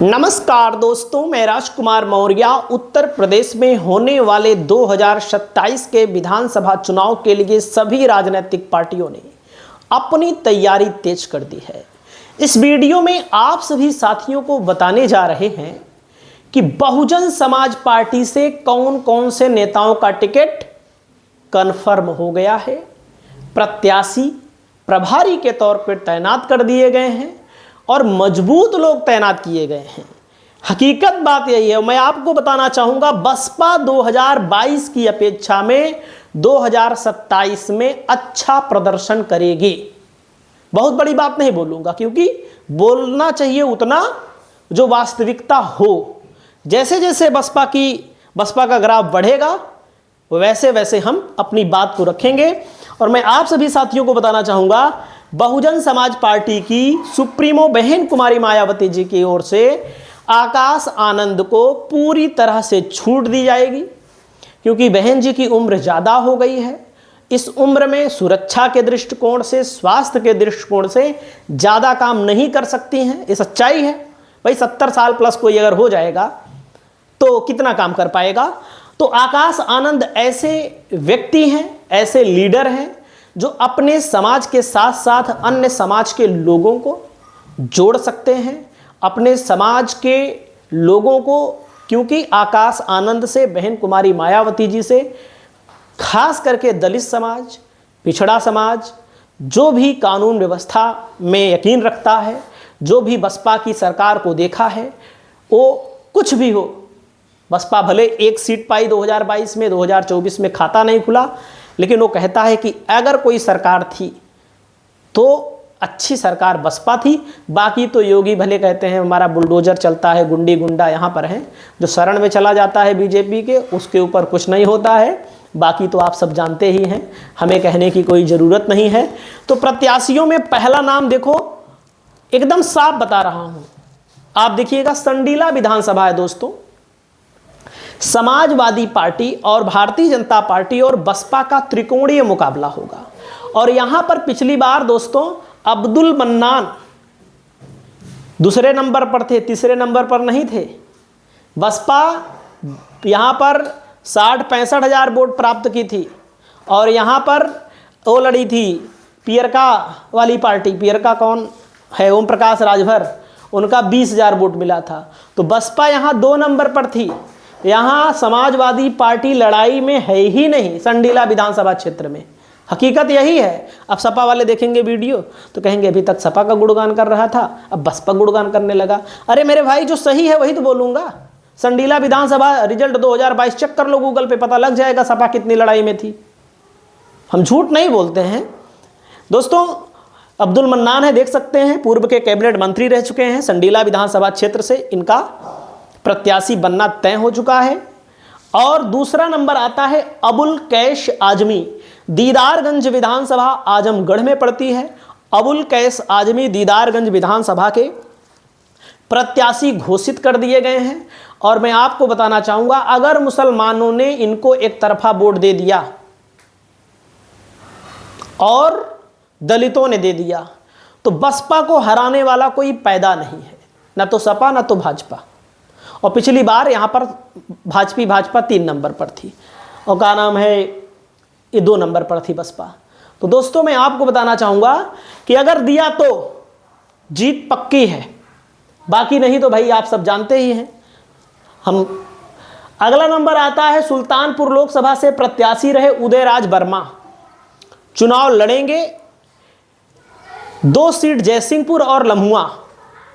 नमस्कार दोस्तों, मैं राजकुमार मौर्य उत्तर प्रदेश में होने वाले 2027 के विधानसभा चुनाव के लिए सभी राजनीतिक पार्टियों ने अपनी तैयारी तेज कर दी है। इस वीडियो में आप सभी साथियों को बताने जा रहे हैं कि बहुजन समाज पार्टी से कौन कौन से नेताओं का टिकट कन्फर्म हो गया है, प्रत्याशी प्रभारी के तौर पर तैनात कर दिए गए हैं और मजबूत लोग तैनात किए गए हैं। हकीकत बात यही है। मैं आपको बताना चाहूंगा, बसपा 2022 की अपेक्षा में 2027 में अच्छा प्रदर्शन करेगी। बहुत बड़ी बात नहीं बोलूंगा, क्योंकि बोलना चाहिए उतना जो वास्तविकता हो। जैसे जैसे बसपा का ग्राफ बढ़ेगा वैसे वैसे हम अपनी बात को रखेंगे। और मैं आप सभी साथियों को बताना चाहूंगा, बहुजन समाज पार्टी की सुप्रीमो बहन कुमारी मायावती जी की ओर से आकाश आनंद को पूरी तरह से छूट दी जाएगी, क्योंकि बहन जी की उम्र ज़्यादा हो गई है। इस उम्र में सुरक्षा के दृष्टिकोण से, स्वास्थ्य के दृष्टिकोण से ज़्यादा काम नहीं कर सकती हैं। ये सच्चाई है भाई। 70 साल प्लस कोई अगर हो जाएगा तो कितना काम कर पाएगा। तो आकाश आनंद ऐसे व्यक्ति हैं, ऐसे लीडर हैं जो अपने समाज के साथ साथ अन्य समाज के लोगों को जोड़ सकते हैं, अपने समाज के लोगों को। क्योंकि आकाश आनंद से, बहन कुमारी मायावती जी से, खास करके दलित समाज, पिछड़ा समाज, जो भी कानून व्यवस्था में यकीन रखता है, जो भी बसपा की सरकार को देखा है, वो कुछ भी हो, बसपा भले एक सीट पाई 2022 में, 2024 में खाता नहीं खुला, लेकिन वो कहता है कि अगर कोई सरकार थी तो अच्छी सरकार बसपा थी। बाकी तो योगी भले कहते हैं हमारा बुलडोजर चलता है, गुंडी गुंडा यहाँ पर है, जो शरण में चला जाता है बीजेपी के, उसके ऊपर कुछ नहीं होता है। बाकी तो आप सब जानते ही हैं, हमें कहने की कोई ज़रूरत नहीं है। तो प्रत्याशियों में पहला नाम देखो, एकदम साफ बता रहा हूँ, आप देखिएगा, संडीला विधानसभा है दोस्तों। समाजवादी पार्टी और भारतीय जनता पार्टी और बसपा का त्रिकोणीय मुकाबला होगा। और यहां पर पिछली बार दोस्तों अब्दुल मन्नान दूसरे नंबर पर थे, तीसरे नंबर पर नहीं थे। बसपा यहां पर 60-65 हजार वोट प्राप्त की थी, और यहां पर वो लड़ी थी पियरका वाली पार्टी। पियरका कौन है? ओम प्रकाश राजभर, उनका 20,000 वोट मिला था। तो बसपा यहां 2 नंबर पर थी। यहाँ समाजवादी पार्टी लड़ाई में है ही नहीं संडीला विधानसभा क्षेत्र में। हकीकत यही है। अब सपा वाले देखेंगे वीडियो तो कहेंगे अभी तक सपा का गुणगान कर रहा था, अब बसपा गुणगान करने लगा। अरे मेरे भाई, जो सही है वही तो बोलूँगा। संडीला विधानसभा रिजल्ट 2022 चेक कर लो गूगल पे, पता लग जाएगा सपा कितनी लड़ाई में थी। हम झूठ नहीं बोलते हैं दोस्तों। अब्दुल मन्नान है, देख सकते हैं, पूर्व के कैबिनेट मंत्री रह चुके हैं। संडीला विधानसभा क्षेत्र से इनका प्रत्याशी बनना तय हो चुका है। और दूसरा नंबर आता है अबुल कैश आजमी। दीदारगंज विधानसभा आजमगढ़ में पड़ती है। अबुल कैश आजमी दीदारगंज विधानसभा के प्रत्याशी घोषित कर दिए गए हैं। और मैं आपको बताना चाहूंगा, अगर मुसलमानों ने इनको एक तरफा वोट दे दिया और दलितों ने दे दिया, तो बसपा को हराने वाला कोई पैदा नहीं है, ना तो सपा ना तो भाजपा। और पिछली बार यहाँ पर भाजपा 3 नंबर पर थी, और क्या नाम है, ये 2 नंबर पर थी बसपा। तो दोस्तों मैं आपको बताना चाहूँगा कि अगर दिया तो जीत पक्की है, बाकी नहीं तो भाई आप सब जानते ही हैं। हम अगला नंबर आता है सुल्तानपुर लोकसभा से प्रत्याशी रहे उदयराज वर्मा। चुनाव लड़ेंगे 2 सीट जयसिंहपुर और लम्हुआ,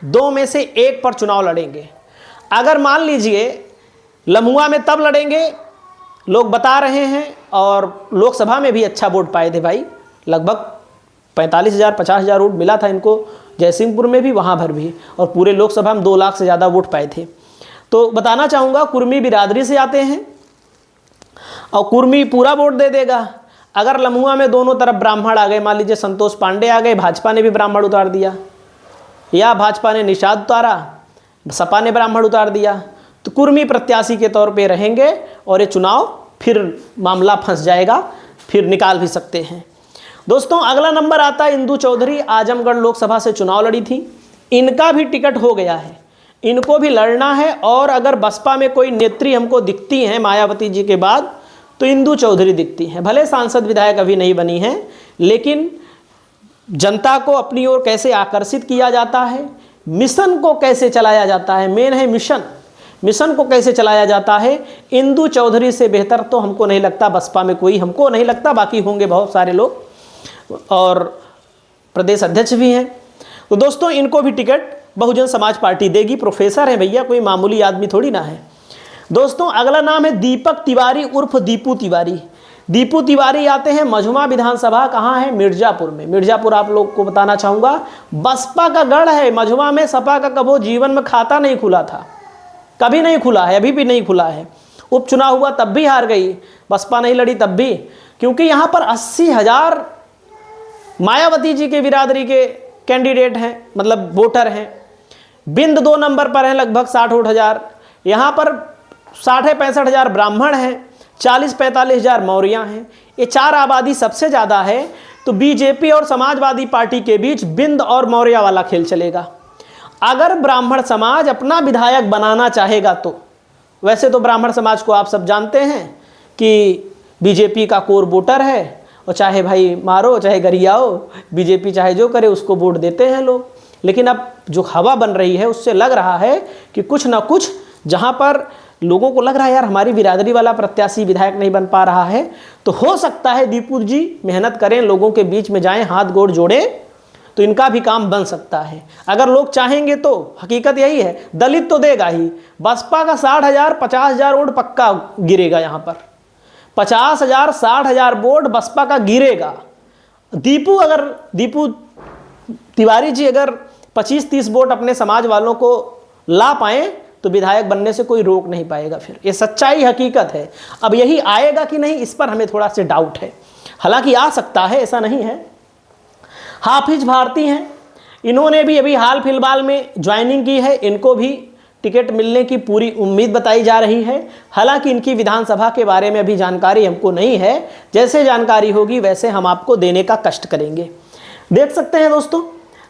2 में से 1 पर चुनाव लड़ेंगे। अगर मान लीजिए लम्हुआ में तब लड़ेंगे, लोग बता रहे हैं, और लोकसभा में भी अच्छा वोट पाए थे भाई, लगभग 45,000-50,000 वोट मिला था इनको जयसिंहपुर में भी, वहाँ भर भी, और पूरे लोकसभा में 2 लाख से ज़्यादा वोट पाए थे। तो बताना चाहूँगा, कुर्मी बिरादरी से आते हैं और कुर्मी पूरा वोट दे देगा। अगर लम्हुआ में दोनों तरफ ब्राह्मण आ गए, मान लीजिए संतोष पांडे आ गए, भाजपा ने भी ब्राह्मण उतार दिया, या भाजपा ने निषाद उतारा, सपा ने ब्राह्मण उतार दिया, तो कुर्मी प्रत्याशी के तौर पे रहेंगे, और ये चुनाव फिर मामला फंस जाएगा, फिर निकाल भी सकते हैं। दोस्तों अगला नंबर आता है इंदू चौधरी, आजमगढ़ लोकसभा से चुनाव लड़ी थी, इनका भी टिकट हो गया है। इनको भी लड़ना है। और अगर बसपा में कोई नेत्री हमको दिखती हैं मायावती जी के बाद तो इंदु चौधरी दिखती हैं। भले सांसद विधायक अभी नहीं बनी हैं, लेकिन जनता को अपनी ओर कैसे आकर्षित किया जाता है, मिशन को कैसे चलाया जाता है, मेन है मिशन को कैसे चलाया जाता है, इंदु चौधरी से बेहतर तो हमको नहीं लगता बसपा में कोई, हमको नहीं लगता, बाकी होंगे बहुत सारे लोग और प्रदेश अध्यक्ष भी हैं। तो दोस्तों इनको भी टिकट बहुजन समाज पार्टी देगी। प्रोफेसर हैं भैया, कोई मामूली आदमी थोड़ी ना है। दोस्तों अगला नाम है दीपक तिवारी उर्फ दीपू तिवारी। दीपू तिवारी आते हैं मझुमा विधानसभा, कहाँ है? मिर्जापुर में। मिर्जापुर आप लोग को बताना चाहूँगा बसपा का गढ़ है। मझुमा में सपा का कबो जीवन में खाता नहीं खुला था, कभी नहीं खुला है, अभी भी नहीं खुला है। उपचुनाव हुआ तब भी हार गई, बसपा नहीं लड़ी तब भी, क्योंकि यहाँ पर 80,000 मायावती जी के बिरादरी के कैंडिडेट हैं, मतलब वोटर हैं। बिंद 2 नंबर पर हैं, लगभग 60-60,000। यहाँ पर 60-65,000 ब्राह्मण हैं, 40-45,000 मौर्या हैं। ये 4 आबादी सबसे ज़्यादा है। तो बीजेपी और समाजवादी पार्टी के बीच बिंद और मौर्या वाला खेल चलेगा। अगर ब्राह्मण समाज अपना विधायक बनाना चाहेगा तो, वैसे तो ब्राह्मण समाज को आप सब जानते हैं कि बीजेपी का कोर वोटर है, और चाहे भाई मारो चाहे गरियाओ, बीजेपी चाहे जो करे उसको वोट देते हैं लोग। लेकिन अब जो हवा बन रही है उससे लग रहा है कि कुछ ना कुछ, जहाँ पर लोगों को लग रहा है यार हमारी बिरादरी वाला प्रत्याशी विधायक नहीं बन पा रहा है, तो हो सकता है दीपू जी मेहनत करें, लोगों के बीच में जाएं, हाथ गोड़ जोड़ें, तो इनका भी काम बन सकता है। अगर लोग चाहेंगे तो हकीकत यही है, दलित तो देगा ही। बसपा का 60,000 50,000 वोट पक्का गिरेगा, यहाँ पर 50,000 60,000 वोट बसपा का गिरेगा। दीपू तिवारी जी अगर 25-30 वोट अपने समाज वालों को ला पाए तो विधायक बनने से कोई रोक नहीं पाएगा। फिर ये सच्चाई हकीकत है। अब यही आएगा कि नहीं, इस पर हमें थोड़ा सा डाउट है, हालांकि आ सकता है, ऐसा नहीं है। हाफिज भारती हैं, इन्होंने भी अभी हाल फिलहाल में ज्वाइनिंग की है, इनको भी टिकट मिलने की पूरी उम्मीद बताई जा रही है। हालांकि इनकी विधानसभा के बारे में अभी जानकारी हमको नहीं है, जैसे जानकारी होगी वैसे हम आपको देने का कष्ट करेंगे। देख सकते हैं दोस्तों।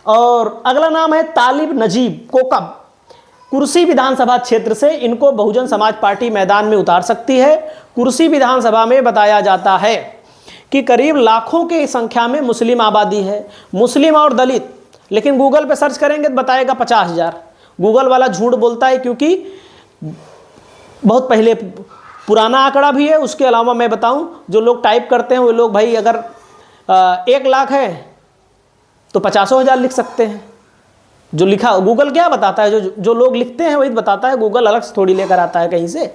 और अगला नाम है तालिब नजीब कोकब, कुर्सी विधानसभा क्षेत्र से। इनको बहुजन समाज पार्टी मैदान में उतार सकती है। कुर्सी विधानसभा में बताया जाता है कि करीब लाखों की संख्या में मुस्लिम आबादी है, मुस्लिम और दलित। लेकिन गूगल पे सर्च करेंगे तो बताएगा 50,000। गूगल वाला झूठ बोलता है, क्योंकि बहुत पहले पुराना आंकड़ा भी है। उसके अलावा मैं बताऊं, जो लोग टाइप करते हैं वो लोग भाई अगर 1 लाख है तो 50,000 लिख सकते हैं। जो लिखा गूगल क्या बताता है, जो लोग लिखते हैं वही बताता है, गूगल अलग से थोड़ी लेकर आता है कहीं से।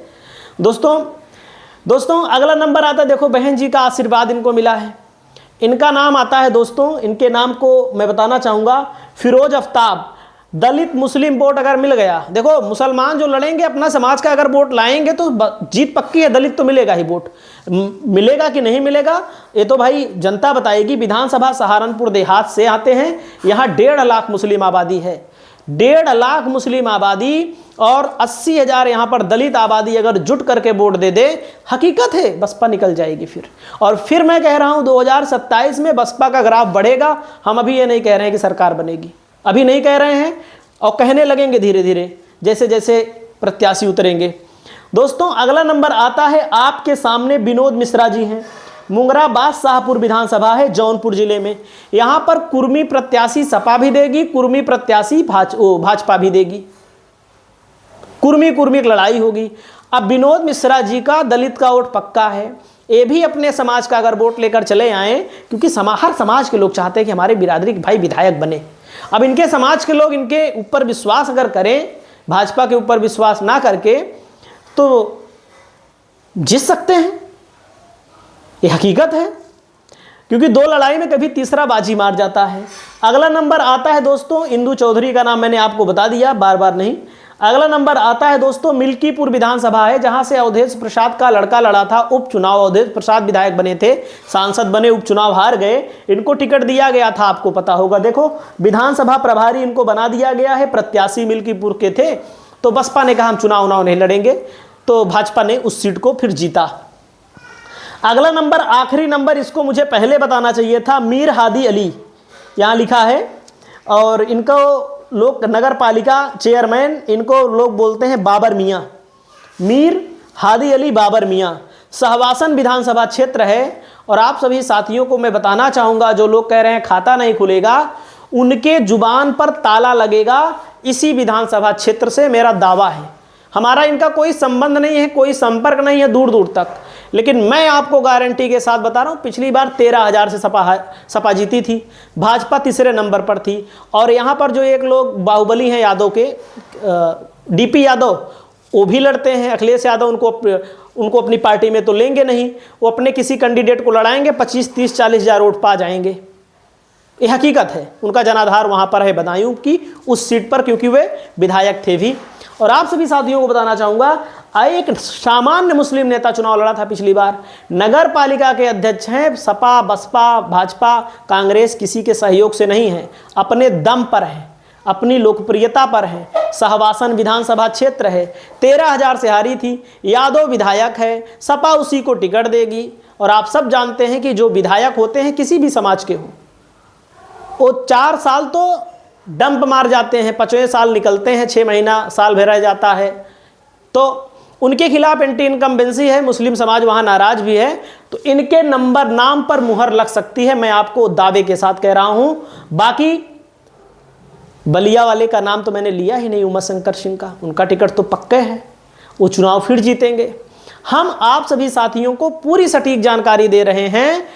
दोस्तों अगला नंबर आता है, देखो बहन जी का आशीर्वाद इनको मिला है। इनका नाम आता है दोस्तों, इनके नाम को मैं बताना चाहूँगा फिरोज आफ्ताब। दलित मुस्लिम वोट अगर मिल गया, देखो मुसलमान जो लड़ेंगे अपना समाज का अगर वोट लाएंगे तो जीत पक्की है, दलित तो मिलेगा ही वोट। मिलेगा कि नहीं मिलेगा ये तो भाई जनता बताएगी। विधानसभा सहारनपुर देहात से आते हैं, यहाँ 1.5 लाख मुस्लिम आबादी है, 1.5 लाख मुस्लिम आबादी और 80,000 यहाँ पर दलित आबादी अगर जुट करके वोट दे दे, हकीकत है बसपा निकल जाएगी फिर। और फिर मैं कह रहा हूँ 2027 में बसपा का ग्राफ बढ़ेगा। हम अभी ये नहीं कह रहे हैं कि सरकार बनेगी, अभी नहीं कह रहे हैं, और कहने लगेंगे धीरे धीरे जैसे जैसे प्रत्याशी उतरेंगे। दोस्तों अगला नंबर आता है आपके सामने, विनोद मिश्रा जी हैं। मुंगराबाद शाहपुर विधानसभा है जौनपुर जिले में। यहाँ पर कुर्मी प्रत्याशी सपा भी देगी, कुर्मी प्रत्याशी भाजपा भी देगी। कुर्मी की लड़ाई होगी। अब विनोद मिश्रा जी का दलित का वोट पक्का है, ये भी अपने समाज का अगर वोट लेकर चले आए, क्योंकि हर समाज के लोग चाहते हैं कि हमारे बिरादरी के भाई विधायक बने। अब इनके समाज के लोग इनके ऊपर विश्वास अगर करें, भाजपा के ऊपर विश्वास ना करके, तो जीत सकते हैं, ये हकीकत है। क्योंकि 2 लड़ाई में कभी तीसरा बाजी मार जाता है। अगला नंबर आता है दोस्तों, इंदु चौधरी का नाम मैंने आपको बता दिया, बार बार नहीं। अगला नंबर आता है दोस्तों, मिल्कीपुर विधानसभा है, जहां से अवधेश प्रसाद का लड़का लड़ा था उपचुनाव। अवधेश प्रसाद विधायक बने थे, सांसद बने, उपचुनाव हार गए, इनको टिकट दिया गया था, आपको पता होगा। देखो विधानसभा प्रभारी इनको बना दिया गया है, प्रत्याशी मिल्कीपुर के थे। तो बसपा ने कहा हम चुनाव नहीं लड़ेंगे, तो भाजपा ने उस सीट को फिर जीता। अगला नंबर, आखिरी नंबर, इसको मुझे पहले बताना चाहिए था, मीर हादी अली यहाँ लिखा है। और इनको लोग नगर पालिका चेयरमैन, इनको लोग बोलते हैं बाबर मियाँ, मीर हादी अली बाबर मियाँ। सहवासन विधानसभा क्षेत्र है। और आप सभी साथियों को मैं बताना चाहूँगा, जो लोग कह रहे हैं खाता नहीं खुलेगा, उनके जुबान पर ताला लगेगा इसी विधानसभा क्षेत्र से, मेरा दावा है। हमारा इनका कोई संबंध नहीं है, कोई संपर्क नहीं है दूर दूर तक, लेकिन मैं आपको गारंटी के साथ बता रहा हूँ, पिछली बार 13,000 से सपा जीती थी, भाजपा तीसरे नंबर पर थी। और यहाँ पर जो एक लोग बाहुबली हैं यादव के, डीपी यादव, वो भी लड़ते हैं। अखिलेश यादव उनको अपनी पार्टी में तो लेंगे नहीं, वो अपने किसी कैंडिडेट को लड़ाएंगे, 25, 30, 40 हज़ार वोट पा जाएंगे। ये हकीकत है, उनका जनाधार वहाँ पर है बदायूं की उस सीट पर, क्योंकि वे विधायक थे भी। और आप सभी साथियों को बताना चाहूँगा, एक सामान्य मुस्लिम नेता चुनाव लड़ा था पिछली बार, नगर पालिका के अध्यक्ष हैं। सपा, बसपा, भाजपा, कांग्रेस किसी के सहयोग से नहीं है, अपने दम पर है, अपनी लोकप्रियता पर है। सहवासन विधानसभा क्षेत्र है, 13,000 से हारी थी, यादव विधायक है, सपा उसी को टिकट देगी। और आप सब जानते हैं कि जो विधायक होते हैं किसी भी समाज के हों, वो 4 साल तो डंप मार जाते हैं, 5वें साल निकलते हैं, 6 महीना साल भर रह जाता है, तो उनके खिलाफ एंटी इनकम्बेंसी है, मुस्लिम समाज वहाँ नाराज भी है, तो इनके नंबर नाम पर मुहर लग सकती है, मैं आपको दावे के साथ कह रहा हूँ। बाकी बलिया वाले का नाम तो मैंने लिया ही नहीं, उमाशंकर सिंह का, उनका टिकट तो पक्के है, वो चुनाव फिर जीतेंगे। हम आप सभी साथियों को पूरी सटीक जानकारी दे रहे हैं।